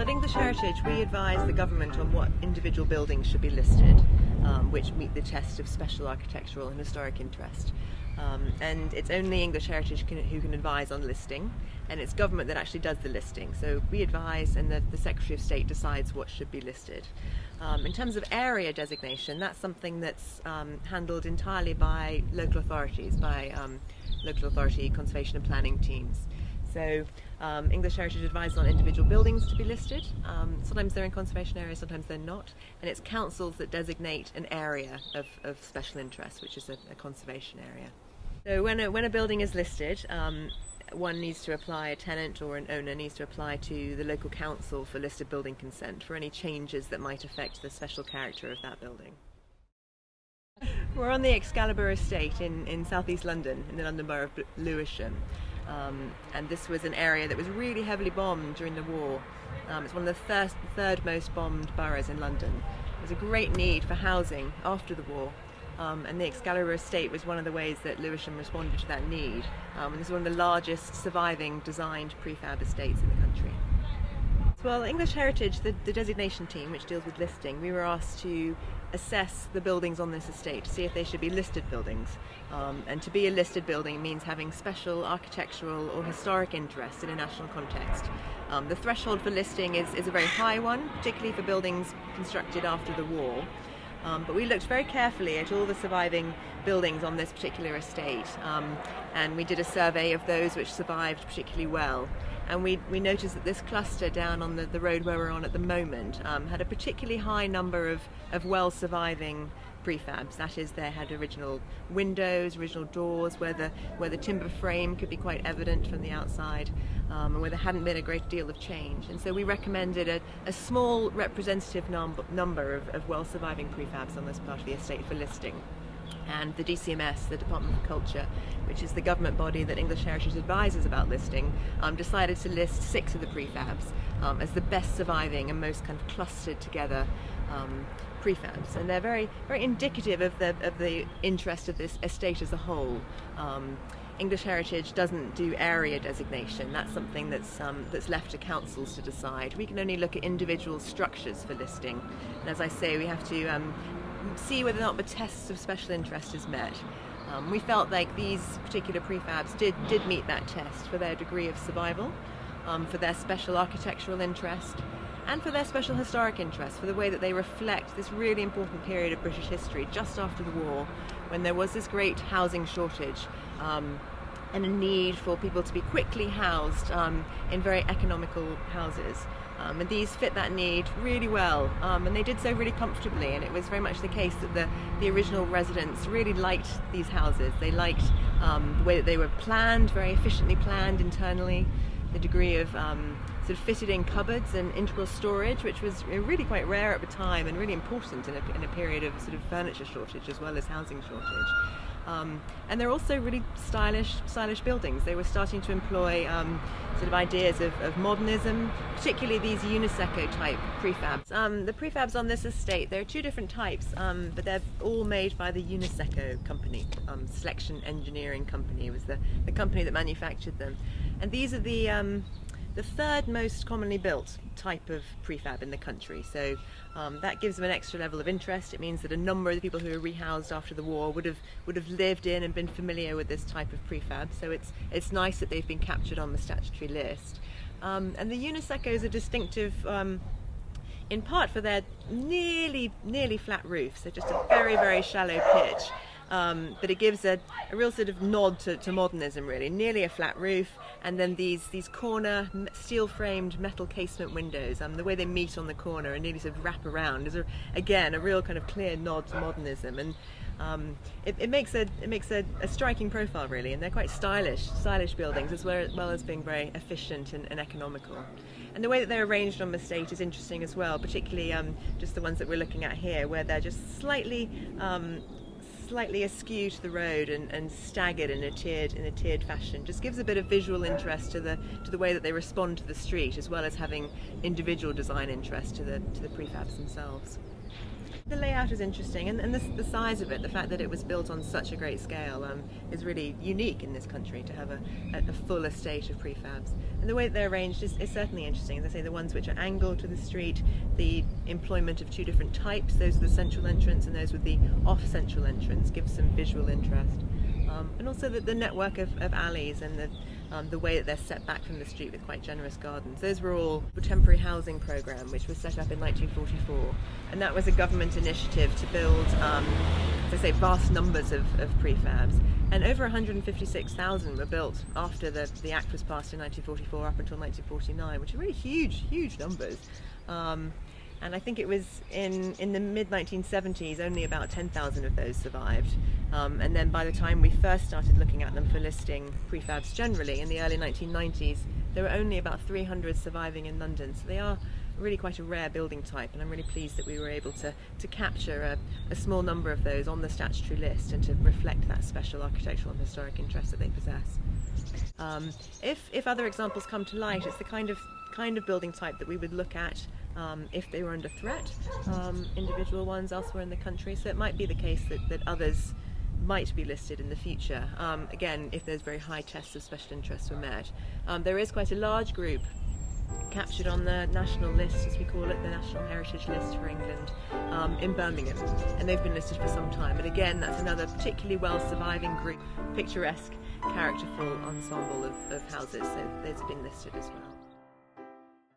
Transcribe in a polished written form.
at English Heritage, we advise the government on what individual buildings should be listed, which meet the test of special architectural and historic interest. And it's only English Heritage who can advise on listing, and it's government that actually does the listing. So we advise, and the Secretary of State decides what should be listed. In terms of area designation, that's something that's handled entirely by local authorities, by local authority conservation and planning teams. So English Heritage advises on individual buildings to be listed. Sometimes they're in conservation areas, sometimes they're not. And it's councils that designate an area of special interest, which is a conservation area. So when a building is listed, one needs to apply, a tenant or an owner needs to apply to the local council for listed building consent for any changes that might affect the special character of that building. We're on the Excalibur Estate in southeast London, in the London Borough of Lewisham. And this was an area that was really heavily bombed during the war. It's one of the third most bombed boroughs in London. There was a great need for housing after the war, and the Excalibur Estate was one of the ways that Lewisham responded to that need. And this is one of the largest surviving designed prefab estates in the country. Well, English Heritage, the designation team which deals with listing, we were asked to assess the buildings on this estate to see if they should be listed buildings. And to be a listed building means having special architectural or historic interest in a national context. The threshold for listing is a very high one, particularly for buildings constructed after the war. But we looked very carefully at all the surviving buildings on this particular estate, and we did a survey of those which survived particularly well. And we noticed that this cluster down on the road where we're on at the moment had a particularly high number of well-surviving prefabs. That is, they had original windows, original doors, where the timber frame could be quite evident from the outside, and where there hadn't been a great deal of change. And so we recommended a small representative number of well-surviving prefabs on this part of the estate for listing. And the DCMS, the Department for Culture, which is the government body that English Heritage advises about listing, decided to list 6 of the prefabs as the best surviving and most kind of clustered together prefabs. And they're very, very indicative of the interest of this estate as a whole. English Heritage doesn't do area designation. That's something that's left to councils to decide. We can only look at individual structures for listing. And as I say, we have to see whether or not the tests of special interest is met. We felt like these particular prefabs did meet that test for their degree of survival, for their special architectural interest, and for their special historic interest, for the way that they reflect this really important period of British history just after the war, when there was this great housing shortage and a need for people to be quickly housed in very economical houses. And these fit that need really well, and they did so really comfortably, and it was very much the case that the original residents really liked these houses. They liked the way that they were planned, very efficiently planned internally, the degree of sort of fitted in cupboards and integral storage, which was really quite rare at the time and really important in a period of sort of furniture shortage as well as housing shortage. And they're also really stylish buildings. They were starting to employ sort of ideas of modernism, particularly these Uniseco type prefabs. The prefabs on this estate, there are 2 different types, but they're all made by the Uniseco company. Selection Engineering Company was the company that manufactured them. And these are the 3rd most commonly built type of prefab in the country. So that gives them an extra level of interest. It means that a number of the people who were rehoused after the war would have lived in and been familiar with this type of prefab. So it's nice that they've been captured on the statutory list. And the Unisecos are distinctive in part for their nearly flat roofs. So just a very, very shallow pitch. But it gives a real sort of nod to modernism, really. Nearly a flat roof, and then these corner steel-framed metal casement windows. The way they meet on the corner and nearly sort of wrap around is again a real kind of clear nod to modernism, and it makes a striking profile, really. And they're quite stylish buildings as well as being very efficient and economical. And the way that they're arranged on the estate is interesting as well, particularly just the ones that we're looking at here, where they're just slightly askew to the road and staggered in a tiered fashion. Just gives a bit of visual interest to the way that they respond to the street, as well as having individual design interest to the prefabs themselves. The layout is interesting, and the size of it, the fact that it was built on such a great scale, is really unique in this country to have a full estate of prefabs. And the way that they're arranged is certainly interesting. As I say, the ones which are angled to the street, the employment of two different types, those with the central entrance and those with the off-central entrance, gives some visual interest. And also the network of alleys and the way that they're set back from the street with quite generous gardens. Those were all the temporary housing programme, which was set up in 1944, and that was a government initiative to build, as I say, vast numbers of prefabs. And over 156,000 were built after the Act was passed in 1944 up until 1949, which are really huge numbers. And I think it was in the mid-1970s only about 10,000 of those survived. And then by the time we first started looking at them for listing prefabs generally, in the early 1990s, there were only about 300 surviving in London. So they are really quite a rare building type, and I'm really pleased that we were able to capture a small number of those on the statutory list and to reflect that special architectural and historic interest that they possess. If other examples come to light, it's the kind of building type that we would look at if they were under threat, individual ones elsewhere in the country. So it might be the case that others might be listed in the future, again, if those very high tests of special interest were met. There is quite a large group captured on the national list, as we call it, the National Heritage List for England, in Birmingham, and they've been listed for some time. And again, that's another particularly well surviving group, picturesque, characterful ensemble of houses, so those have been listed as well.